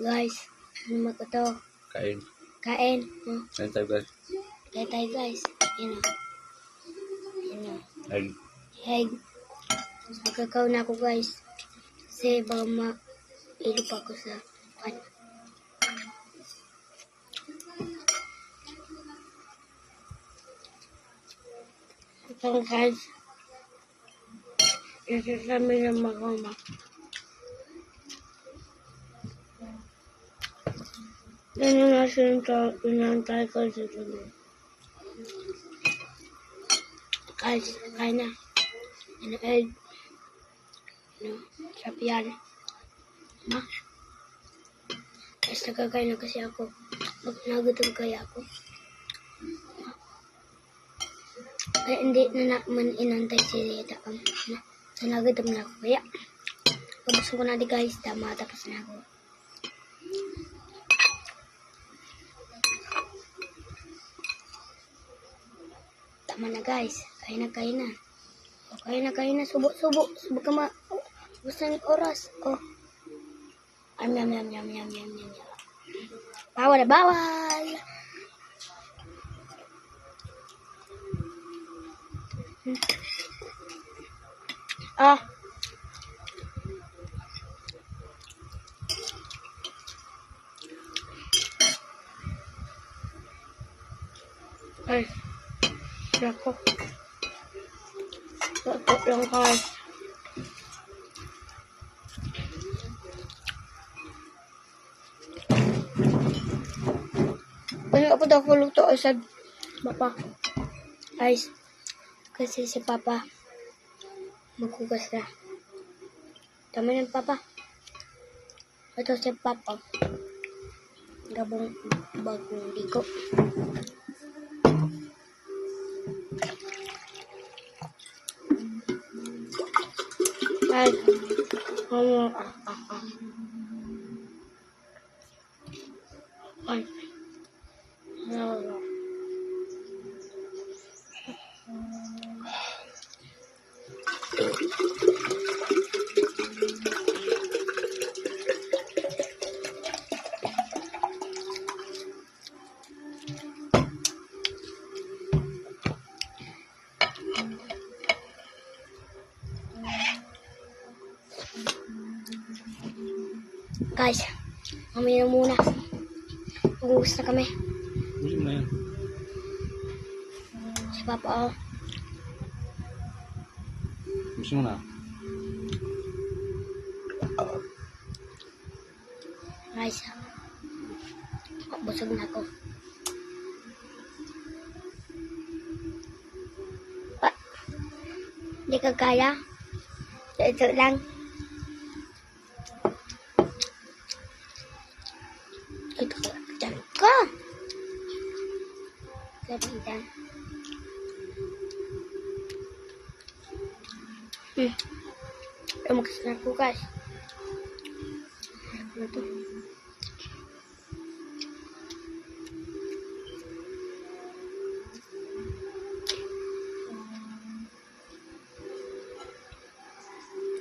Guys, ano mo to? Kain. Kain. Kain tayo guys. Kain tayo guys. Yun o. Yun o. Egg. Egg. Magkakaw na ako guys. Kasi baka mailo pa ako sa pan. Ito guys. Ito sa amin ng magama. Ganyan na siya inantay ko sa tuloy. Guys, kain na. Ano, egg. Ano, sarap yan. Ma? Guys, nagkakain na kasi ako. Nagutom kaya ako. Kaya hindi na naman inantay si Rita. So, nagutom na ako. Kaya, pabusok ko na di guys. Tama, tapos na ako. Tama na guys. Kain na, kain na. O, kain na. Subo ka ma. Oh, gusto ng oras. Oh. Yum. Bawal. Ah. Ay. Ako. Ito lang guys. Ano ako daw luto sa Papa? Guys. Kasi si Papa maghugas na. Tama ng Papa. Ito si Papa. Gabong bagong ligo. Ay. Ay. Guys, mamaya muna. Mag-uus na kami. Hindi mo na yan. Si Papa, oh. Gusto mo na? Guys, busog na ako. Hindi ka kaya? Ito lang. Ito ka. Diyan ka. Diyan. Lumakas na ako guys. Ano to?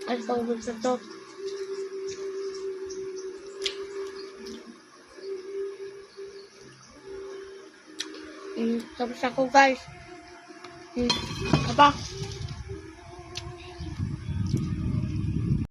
Ay, pagod na to. Tapos ako guys. Apa?